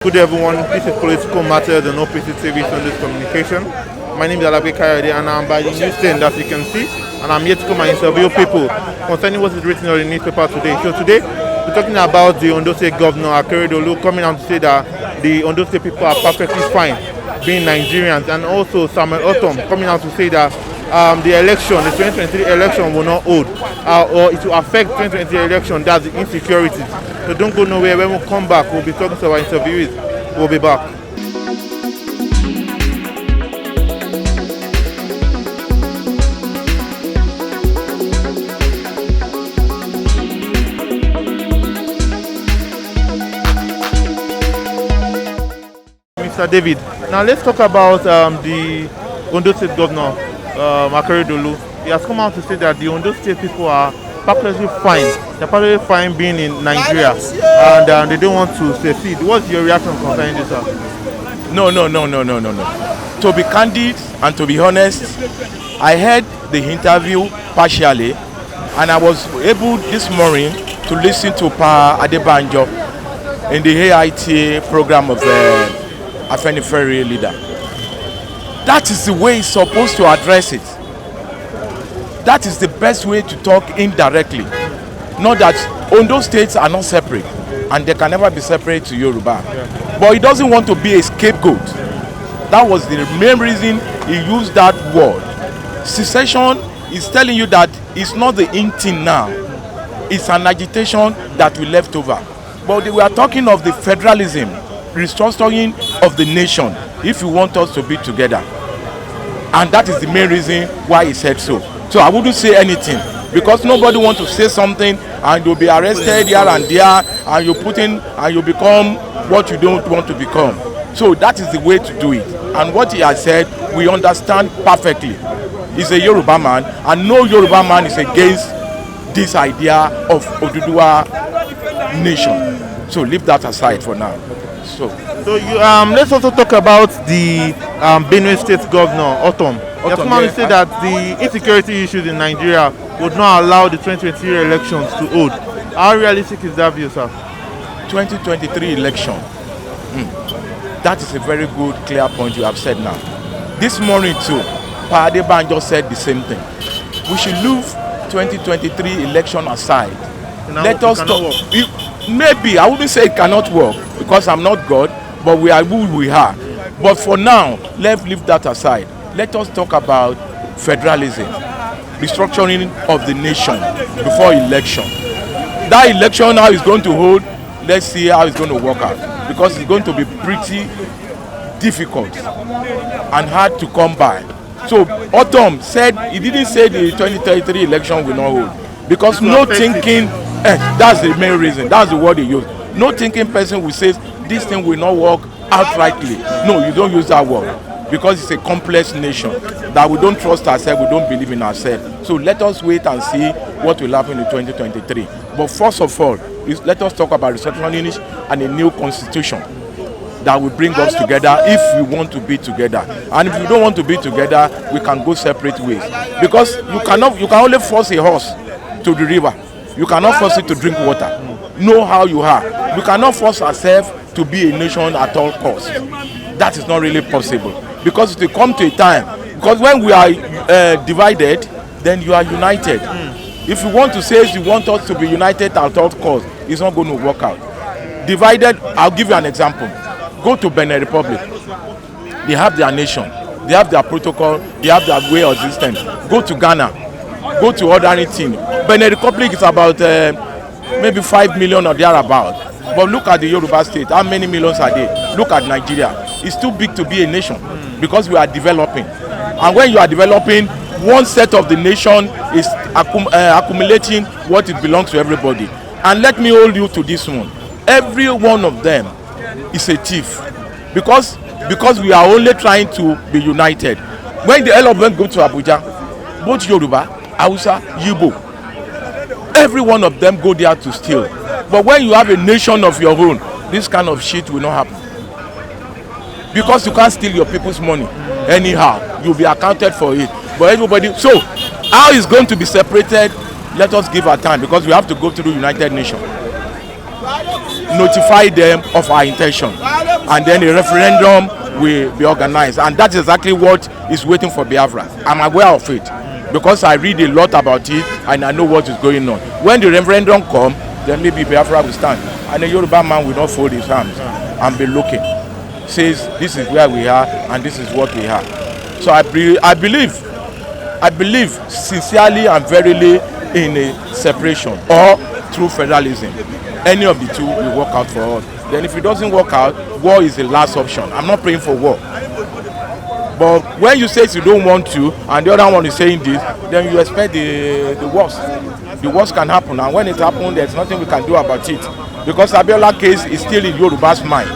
Good day, everyone. This is Political Matters on OPC TV Sundays Communication. My name is Alabi Kayode, and I'm by the newsstand, as you can see, and I'm here to come and interview people concerning what is written on the newspaper today. So today, we're talking about the Ondo State Governor Akeredolu coming out to say that the Ondo State people are perfectly fine being Nigerians, and also Samuel Otom coming out to say that the election, the 2023 election will not hold, or it will affect 2023 election, that's the insecurity. So don't go nowhere. When we come back, we'll be talking to our interviewees. We'll be back. Mr. David, now let's talk about the Ondo State Governor, Akeredolu. He has come out to say that the Ondo State people are perfectly fine. They're perfectly fine being in Nigeria, and they don't want to secede. What's your reaction concerning this, sir? No. To be candid and to be honest, I heard the interview partially, and I was able this morning to listen to Pa Adebanjo in the AITA program of the Afenifere leader. That is the way he's supposed to address it. That is the best way to talk indirectly. Not that Ondo states are not separate and they can never be separate to Yoruba. Yeah. But he doesn't want to be a scapegoat. That was the main reason he used that word. Secession is telling you that it's not the in thing now. It's an agitation that we left over. But we are talking of the federalism, restructuring of the nation, if you want us to be together. And that is the main reason why he said so. So I wouldn't say anything, because nobody wants to say something and you'll be arrested here and there, and you put in and you become what you don't want to become. So that is the way to do it. And what he has said, we understand perfectly. He's a Yoruba man, and no Yoruba man is against this idea of Oduduwa nation. So leave that aside for now. So let's also talk about the Benue State Governor, Otom. He has come out to say that the insecurity issues in Nigeria would not allow the 2023 elections to hold. How realistic is that view, sir? 2023 election. That is a very good, clear point you have said now. This morning too, Pa Adebanjo said the same thing. We should leave 2023 election aside. Let us talk. Maybe I wouldn't say it cannot work, because I'm not God, but we are who we are. But for now, let's leave that aside. Let us talk about federalism, restructuring of the nation before election. That election, how it's going to hold, let's see how it's going to work out, because it's going to be pretty difficult and hard to come by. So Otom said, he didn't say the 2033 election will not hold, because no thinking, that's the main reason, that's the word he used. No thinking person will say this thing will not work outrightly. No, you don't use that word, because it's a complex nation that we don't trust ourselves, we don't believe in ourselves. So let us wait and see what will happen in 2023. But first of all, let us talk about restructuring and a new constitution that will bring us together if we want to be together. And if we don't want to be together, we can go separate ways. Because you can only force a horse to the river. You cannot force it to drink water. Know how you are. You cannot force ourselves to be a nation at all costs. That is not really possible. Because it will come to a time, because when we are divided, then you are united. If you want to say you want us to be united at all costs, it's not going to work out. Divided, I'll give you an example. Go to Benin Republic. They have their nation, they have their protocol, they have their way of existence. Go to Ghana, go to other thing. Benin Republic is about maybe 5 million or thereabout. But look at the Yoruba state, how many millions are there? Look at Nigeria. It's too big to be a nation, because we are developing. And when you are developing, one set of the nation is accumulating what it belongs to everybody. And let me hold you to this one. Every one of them is a thief, because we are only trying to be united. When the hell of them go to Abuja, both Yoruba, Hausa, Yibo, every one of them go there to steal. But when you have a nation of your own, this kind of shit will not happen. Because you can't steal your people's money anyhow. You'll be accounted for it. But everybody, so how it's going to be separated, let us give our time, because we have to go through the United Nations. notify them of our intention, and then a referendum will be organized, and that's exactly what is waiting for Biafra. I'm aware of it because I read a lot about it and I know what is going on. When the referendum comes, then maybe Biafra will stand, and the Yoruba man will not fold his hands and be looking. Says this is where we are and this is what we have. So I believe sincerely and verily in a separation or through federalism. Any of the two will work out for us. Then if it doesn't work out, war is the last option. I'm not praying for war. But when you say you don't want to and the other one is saying this, then you expect the worst. The worst can happen, and when it happens, there's nothing we can do about it. Because Abiola case is still in Yoruba's mind.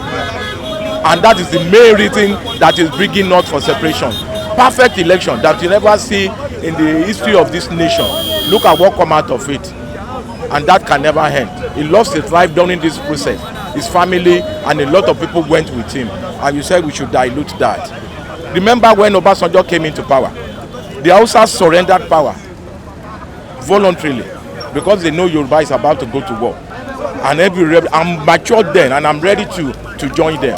And that is the main reason that is bringing us for separation. Perfect election that you never see in the history of this nation. Look at what come out of it. And that can never end. He lost his life during this process. His family and a lot of people went with him. And you said we should dilute that. Remember when Obasanjo came into power? The Hausas surrendered power voluntarily because they know Yoruba is about to go to war. And I'm matured then and I'm ready to join them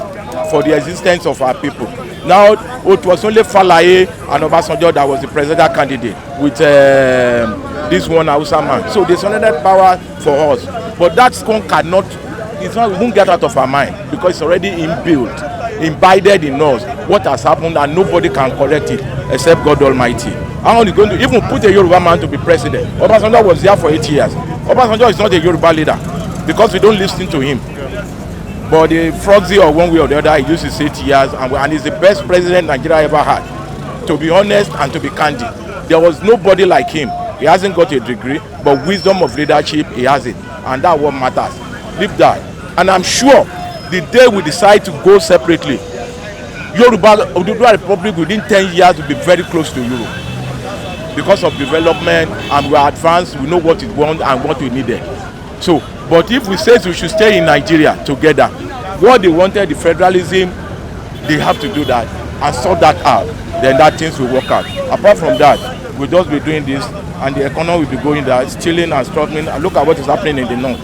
for the existence of our people. Now, it was only Falaye and Obasanjo that was the presidential candidate with this one Hausa man. So they surrendered power for us. But that scum cannot, it won't get out of our mind because it's already inbuilt, imbibed in us what has happened, and nobody can correct it except God Almighty. How are you going to even put a Yoruba man to be president? Obasanjo was there for 8 years. Obasanjo is not a Yoruba leader because we don't listen to him. But the Frogzy, or one way or the other, he used his 8 years, and he's the best president Nigeria ever had. To be honest and to be candid, there was nobody like him. He hasn't got a degree, but wisdom of leadership, he has it. And that's what matters. Leave that. And I'm sure the day we decide to go separately, Yoruba Republic within 10 years will be very close to Europe. Because of development, and we are advanced, we know what we want and what we needed. So, but if we say we should stay in Nigeria together, what they wanted, the federalism, they have to do that and sort that out. Then that things will work out. Apart from that, we'll just be doing this, and the economy will be going there, stealing and struggling. And look at what is happening in the north.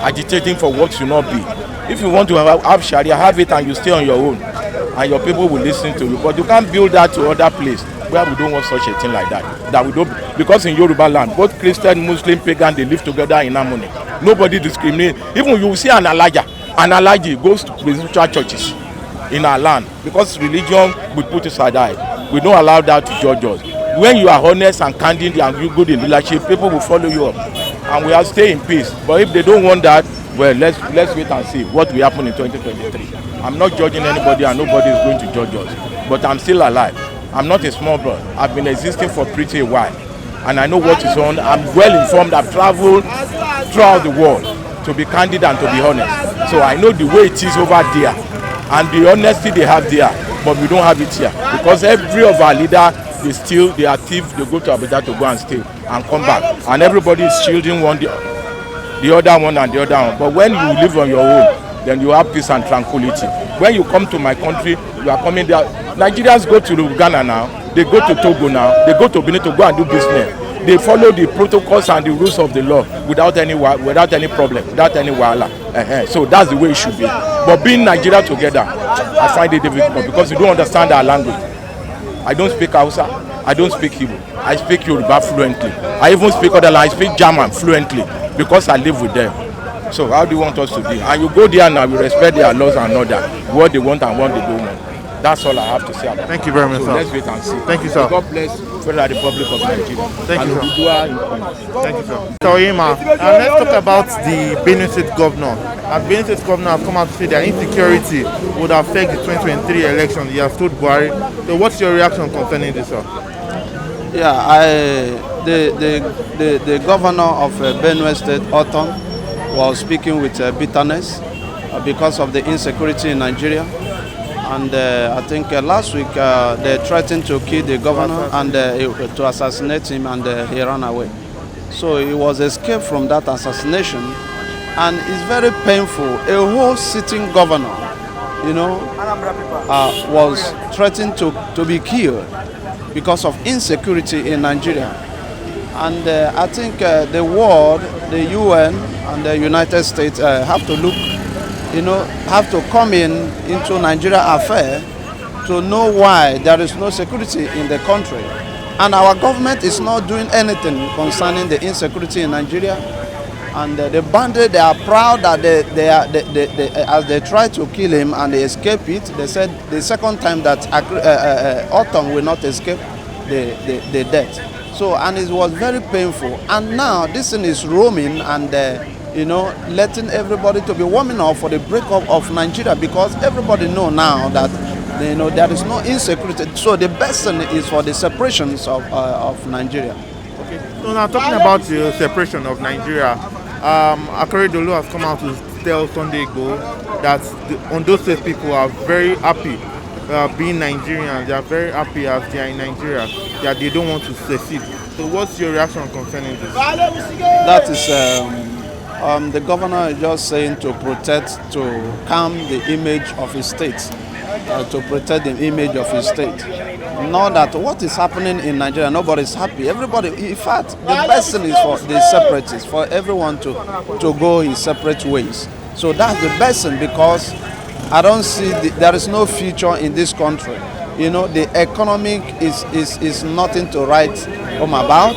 Agitating for what should not be. If you want to have Sharia, have it and you stay on your own, and your people will listen to you. But you can't build that to other place where we don't want such a thing like that. That we don't, because in Yoruba land, both Christian, Muslim, pagan, they live together in harmony. Nobody discriminates. Even you will see an Alaji goes to spiritual churches in our land because religion we put aside. We don't allow that to judge us. When you are honest and candid and you good in leadership, people will follow you up, and we have to stay in peace. But if they don't want that, well, let's wait and see what will happen in 2023. I'm not judging anybody, and nobody is going to judge us. But I'm still alive. I'm not a small boy. I've been existing for pretty a while, and I know what is on. I'm well informed. I've traveled throughout the world to be candid and to be honest. So I know the way it is over there and the honesty they have there, but we don't have it here because every of our leaders, they are thieves. They go to Abuja to go and steal and come back, and everybody is shielding one the other one and the other one. But when you live on your own, then you have peace and tranquility. When you come to my country, you are coming there. Nigerians go to Ghana now, they go to Togo now, they go to Benin to go and do business. They follow the protocols and the rules of the law without any problem, without any wahala. So that's the way it should be. But being Nigeria together, I find it difficult because you don't understand our language. I don't speak Hausa, I don't speak Hebrew, I speak Yoruba fluently. I even speak other languages, I speak German fluently because I live with them. So how do you want us to be? And you go there now, we respect their laws and order, what they want and what they don't want. That's all I have to say about it. Thank you very much, sir. Let's wait and see. Thank you, sir. God bless Federal Republic of Nigeria. Thank you, sir. Thank you, sir. So, Oyema, let's talk about the Benue State governor. As Benue State governor has come out to say that insecurity would affect the 2023 election. He has told Buhari. So, what's your reaction concerning this, sir? Yeah, the governor of Benue State, Oton, was speaking with bitterness because of the insecurity in Nigeria. And I think last week they threatened to kill the governor and to assassinate him, and he ran away. So he was escaped from that assassination, and it's very painful. A whole sitting governor, was threatened to be killed because of insecurity in Nigeria. And I think the world, the UN and the United States have to look, have to come into Nigeria affair to know why there is no security in the country. And our government is not doing anything concerning the insecurity in Nigeria. And the bandit, they are proud that as they try to kill him and they escape it, they said the second time that Autumn will not escape the death. So, and it was very painful. And now this thing is roaming and, letting everybody to be warming up for the breakup of Nigeria, because everybody know now that, there is no insecurity. So the best thing is for the separations of Nigeria. Okay. So now talking about the separation of Nigeria, Akeredolu has come out to tell Sunday Igboho that the Ondo State people are very happy being Nigerians. They are very happy as they are in Nigeria, that they don't want to secede. So what's your reaction concerning this? That is, the governor is just saying to calm the image of his state, to protect the image of his state. Not that what is happening in Nigeria, nobody is happy. Everybody, in fact, the best thing is for the separatists, for everyone to go his separate ways. So that's the best thing, because I don't see there is no future in this country. The economic is nothing to write home about.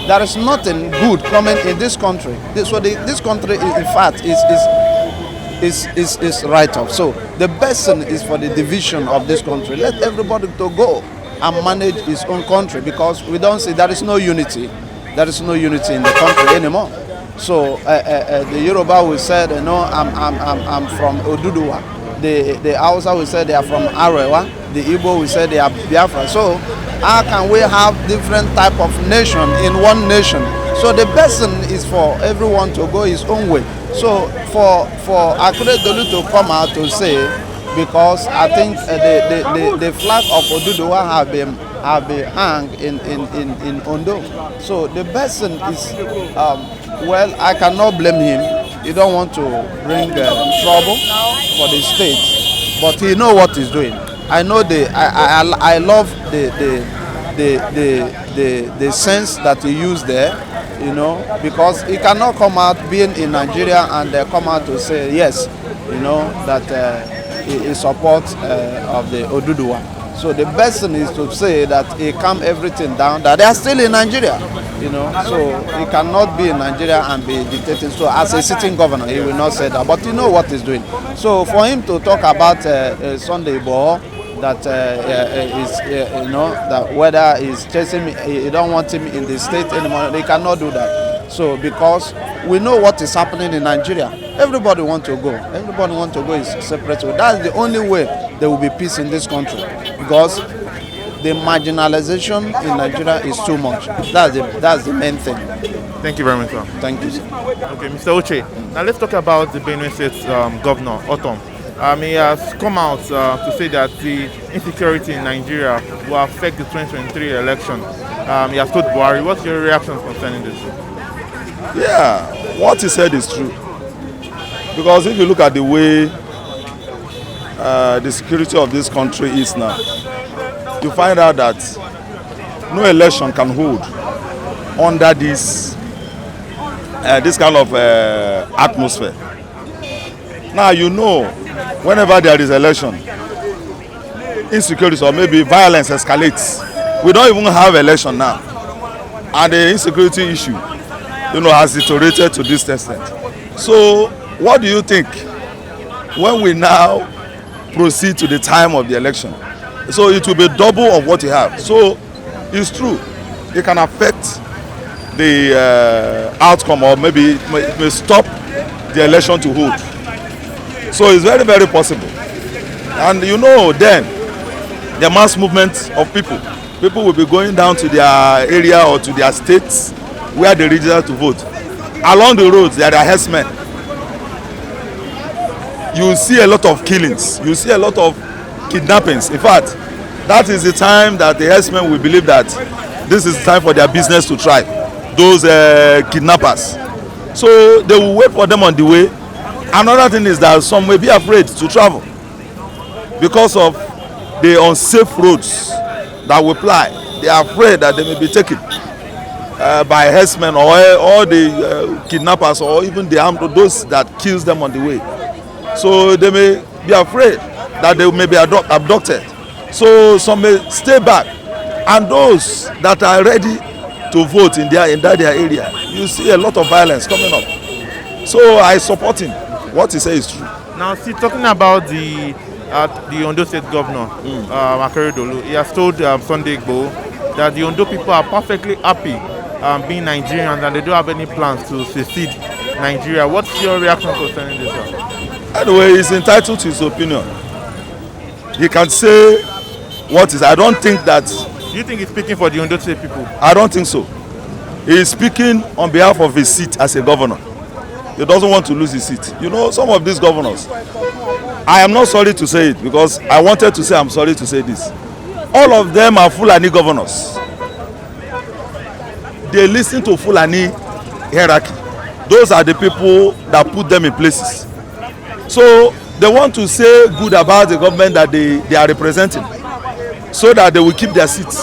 There is nothing good coming in this country. So this country, in fact, is right off. So the best thing is for the division of this country. Let everybody to go and manage his own country, because we don't see there is no unity. There is no unity in the country anymore. So the Yoruba will say, I'm from Oduduwa. The Hausa will say they are from Arewa. The Igbo will say they are Biafra. So how can we have different type of nation in one nation? So the best thing is for everyone to go his own way. So for Akeredolu to come out to say, because I think the flag of Oduduwa have been hung in Ondo. So the best thing is, I cannot blame him. He don't want to bring trouble for the state, but he know what he's doing. I know I love the sense that he used there, because he cannot come out being in Nigeria and come out to say yes, that he supports of the Oduduwa. So the best thing is to say that he calm everything down, that they are still in Nigeria, So he cannot be in Nigeria and be dictating. So as a sitting governor, he will not say that, but he know what he's doing. So for him to talk about Sunday Igboho, that that whether he's chasing me, he don't want him in the state anymore, they cannot do that. So because we know what is happening in Nigeria, everybody want to go. Everybody want to go his separate way. That's the only way there will be peace in this country, because the marginalization in Nigeria is too much. That's the main thing. Thank you very much, sir. Thank you, sir. Okay, Mr. Uche. Now let's talk about the Benue State Governor, Autumn. He has come out to say that the insecurity in Nigeria will affect the 2023 election. He has told Buhari. What's your reaction concerning this? Yeah, what he said is true. Because if you look at the way the security of this country is now, you find out that no election can hold under this kind of atmosphere. Now, whenever there is election, insecurity or maybe violence escalates. We don't even have election now, and the insecurity issue, has deteriorated to this extent. So, what do you think when we now proceed to the time of the election? So it will be double of what you have. So it's true, it can affect the outcome, or maybe it may stop the election to hold. So it's very, very possible. And then the mass movement of people will be going down to their area or to their states where they register to vote. Along the roads, there are herdsmen. You will see a lot of killings. You will see a lot of kidnappings. In fact, that is the time that the herdsmen will believe that this is time for their business to thrive. Those kidnappers. So they will wait for them on the way. Another thing is that some may be afraid to travel because of the unsafe roads that will ply. They are afraid that they may be taken by herdsmen or the kidnappers or even the armed those that kills them on the way. So they may be afraid that they may be abducted. So some may stay back, and those that are ready to vote in their area, you see a lot of violence coming up. So I support him. What he says is true. Now, see, talking about the Ondo State Governor, Akeredolu, he has told Sunday Igboho that the Ondo people are perfectly happy being Nigerians and they don't have any plans to secede Nigeria. What's your reaction concerning this? Anyway, he's entitled to his opinion. He can say what is. I don't think that. Do you think he's speaking for the Ondo State people? I don't think so. He is speaking on behalf of his seat as a governor. He doesn't want to lose his seat. You know, some of these governors, I am not sorry to say it because I wanted to say I'm sorry to say this. All of them are Fulani governors. They listen to Fulani hierarchy. Those are the people that put them in places. So they want to say good about the government that they are representing so that they will keep their seats.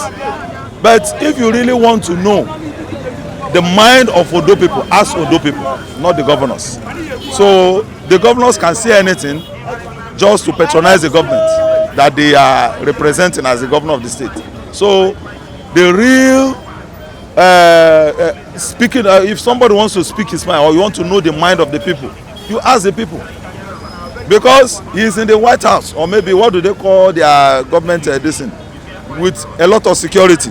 But if you really want to know the mind of Ondo people, ask Ondo people, not the governors. So the governors can say anything just to patronize the government that they are representing as the governor of the state. So the real speaking, if somebody wants to speak his mind or you want to know the mind of the people, you ask the people. Because he is in the White House, or maybe what do they call their government edition, with a lot of security,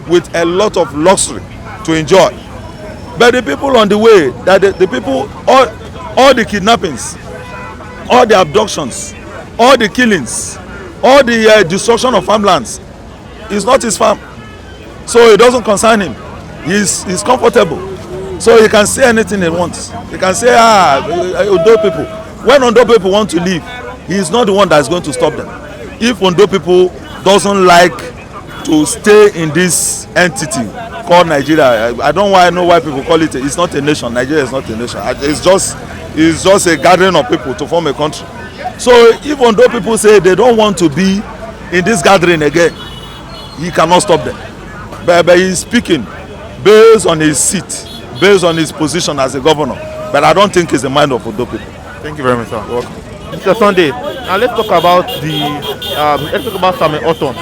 with a lot of luxury to enjoy. But the people on the way, that the people, all the kidnappings, all the abductions, all the killings, all the destruction of farmlands, is not his farm. So it doesn't concern him. He's comfortable. So he can say anything he wants. He can say, Ondo people. When Ondo people want to leave, he is not the one that is going to stop them. If Ondo people doesn't like to stay in this entity called Nigeria, I don't know why people call it. It's not a nation. Nigeria is not a nation. It's just a gathering of people to form a country. So if Ondo people say they don't want to be in this gathering again, he cannot stop them. But he's speaking based on his seat, based on his position as a governor. But I don't think it's the mind of Ondo people. Thank you very much, sir. You're welcome. Mr. Sunday, now let's talk about Samuel Ortom.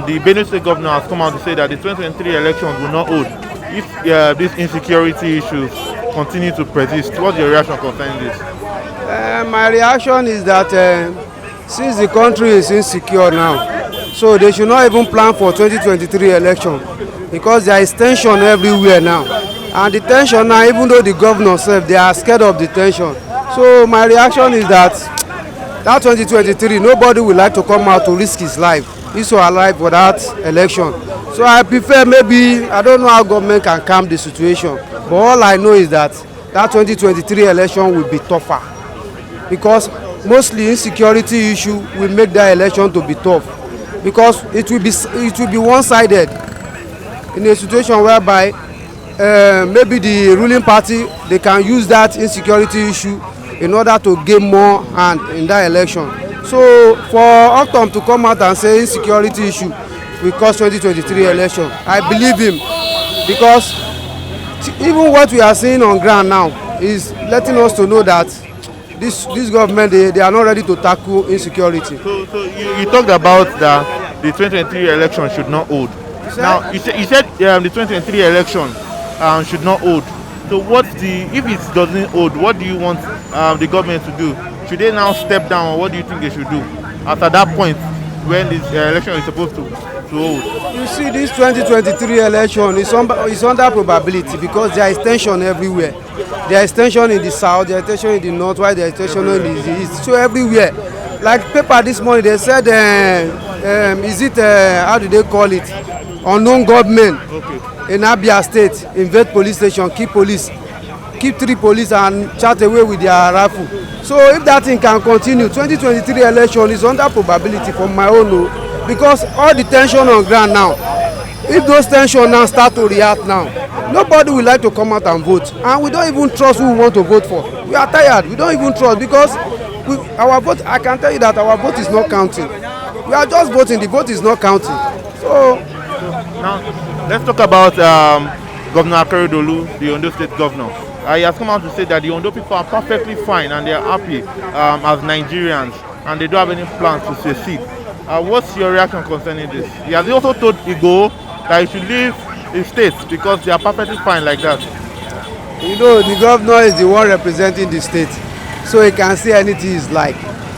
The Benue State governor has come out to say that the 2023 elections will not hold if these insecurity issues continue to persist. What's your reaction concerning this? My reaction is that since the country is insecure now, so they should not even plan for 2023 election because there is tension everywhere now. And the tension now, even though the governor said they are scared of the tension. So my reaction is that 2023, nobody would like to come out to risk his life. He's alive for that election. So I prefer maybe, I don't know how government can calm the situation. But all I know is that 2023 election will be tougher. Because mostly insecurity issue will make that election to be tough. Because it will be one-sided in a situation whereby maybe the ruling party, they can use that insecurity issue in order to gain more hand in that election. So for Ortom to come out and say insecurity issue will cause 2023 election, I believe him, because even what we are seeing on ground now is letting us to know that this government, they are not ready to tackle insecurity. So you talked about that the 2023 election should not hold. Now you said the 2023 election should not hold. So if it doesn't hold, what do you want the government to do? Should they now step down, or what do you think they should do after that point when this election is supposed to hold? You see, this 2023 election is under probability because there is tension everywhere. There is tension in the south, there is tension in the north, while there is tension in the east. So everywhere. Like paper this morning, they said, how do they call it? Unknown government. Okay. In Abia State, invade police station, keep 3 police and chat away with their rifle. So if that thing can continue, 2023 election is under probability from my own, because all the tension on ground now, if those tension now start to react now, nobody will like to come out and vote. And we don't even trust who we want to vote for. We are tired, we don't even trust, because our vote, I can tell you that our vote is not counting. We are just voting, the vote is not counting. So now let's talk about Governor Akeredolu, the Ondo State Governor. He has come out to say that the Ondo people are perfectly fine and they are happy as Nigerians and they don't have any plans to secede. What's your reaction concerning this? He has also told Igbo that he should leave the state because they are perfectly fine like that. You know, the governor is the one representing the state, so he can say anything he's like.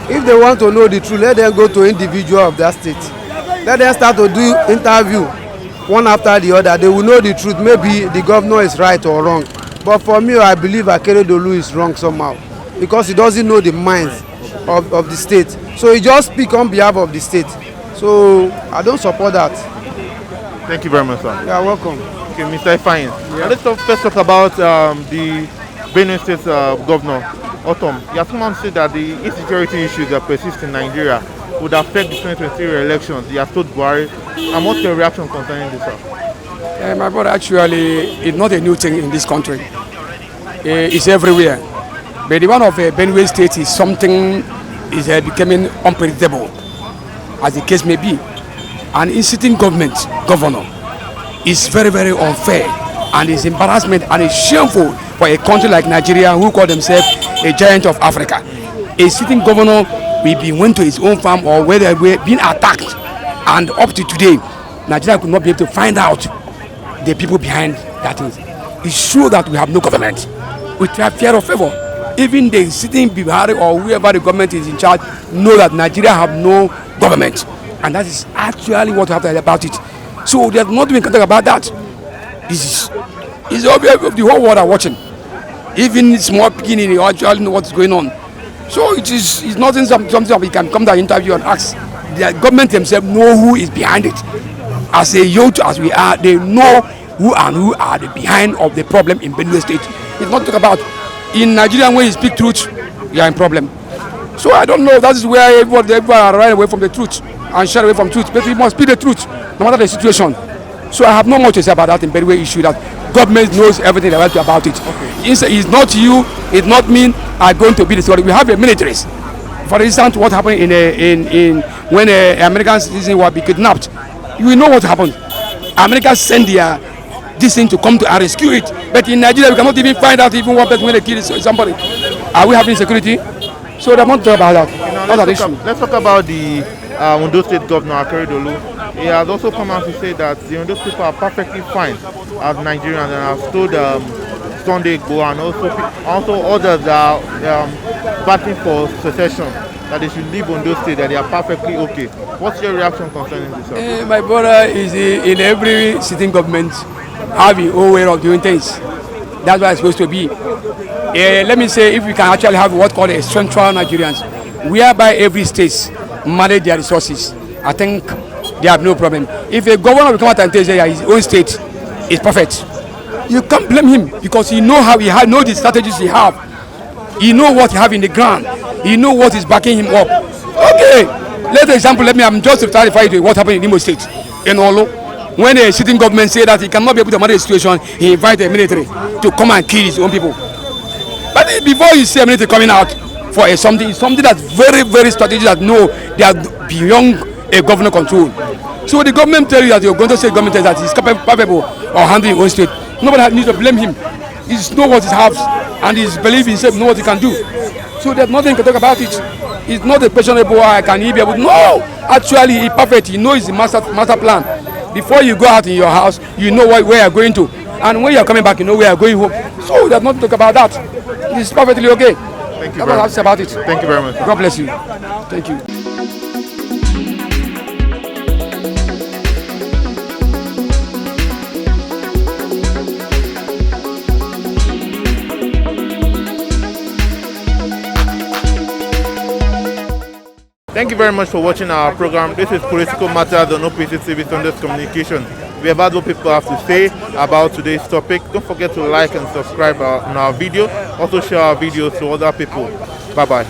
If they want to know the truth, let them go to individual of that state. Let them start to do interview one after the other. They will know the truth. Maybe the governor is right or wrong. But for me, I believe Akeredolu is wrong somehow because he doesn't know the minds of the state. So he just speak on behalf of the state. So I don't support that. Thank you very much, sir. You are welcome. Okay, Mr. Ifeanyi. Yeah. Let's first talk about the Benue State Governor, Otom. He has come out to say that the insecurity issues that persist in Nigeria would affect the 2023 elections. He has told Buhari. And what's your reaction concerning this, sir? My brother, actually, it's not a new thing in this country. It's everywhere. But the one of Benue State is something is becoming unpredictable, as the case may be. And in sitting governor is very, very unfair, and it's embarrassment and it's shameful for a country like Nigeria, who call themselves a giant of Africa. A sitting governor will be went to his own farm or where they were being attacked, and up to today, Nigeria could not be able to find out the people behind that thing. It shows that we have no government. We have fear of favor. Even the sitting Buhari or whoever the government is in charge know that Nigeria have no government, and that is actually what we have to say about it. So there's nothing we can talk about that. It's obvious the whole world are watching. Even small beginning, they actually know what's going on. So it's nothing something that we can come to an interview and ask. The government themselves know who is behind it. As a youth as we are, they know who are the behind of the problem in Benue State. It's not talk about in Nigeria when you speak truth, you are in problem. So I don't know. That is where everybody are running away from the truth and shy away from truth. But we must speak the truth, no matter the situation. So I have no much to say about that in Benue issue. That government knows everything about it. Okay. It's not you, it's not me. Are going to be the story. We have a militaries. For instance, what happened in when American citizens were kidnapped. You know what happened. Americans send their this thing to come to and rescue it. But in Nigeria, we cannot even find out even one person when they kill somebody. Are we having security? So they want to talk about that. Let's talk about the Ondo State Governor Akeredolu. He has also come out to say that the Ondo people are perfectly fine as Nigerians and has told Sunday Igbo and also others that are battling for secession that they should leave Ondo State, that they are perfectly okay. What's your reaction concerning this? My brother is in every sitting government have your own way of doing things. That's what it's supposed to be. Let me say, if we can actually have what called a central Nigerians, whereby every state manage their resources, I think they have no problem. If a governor will come out and tell his own state is perfect, you can't blame him because he know how he know the strategies he have. He know what he have in the ground. He know what is backing him up. Okay, I'm just to clarify what happened in Imo State, in Olo. When a sitting government say that he cannot be able to manage the situation, he invite the military to come and kill his own people. But before you see a military coming out for something that's very, very strategic, that no, they are beyond a governor control. So the government tell you that you're going to say government that he's capable of handling his own state. Nobody needs to blame him. He knows what he has and he believes in himself, know what he can do. So there's nothing to talk about it. It's not a questionable can he be able to. No, actually he's perfect. He knows the master plan. Before you go out in your house, you know where you're going to. And when you're coming back, you know where you're going home. So there's nothing to talk about that. It's perfectly okay. Thank you very much. About it. Thank you very much. God bless you. Thank you. Thank you very much for watching our program. This is Political Matters on OPC TV Sundays Communication. We have heard what people have to say about today's topic. Don't forget to like and subscribe on our video. Also share our videos to other people. Bye-bye.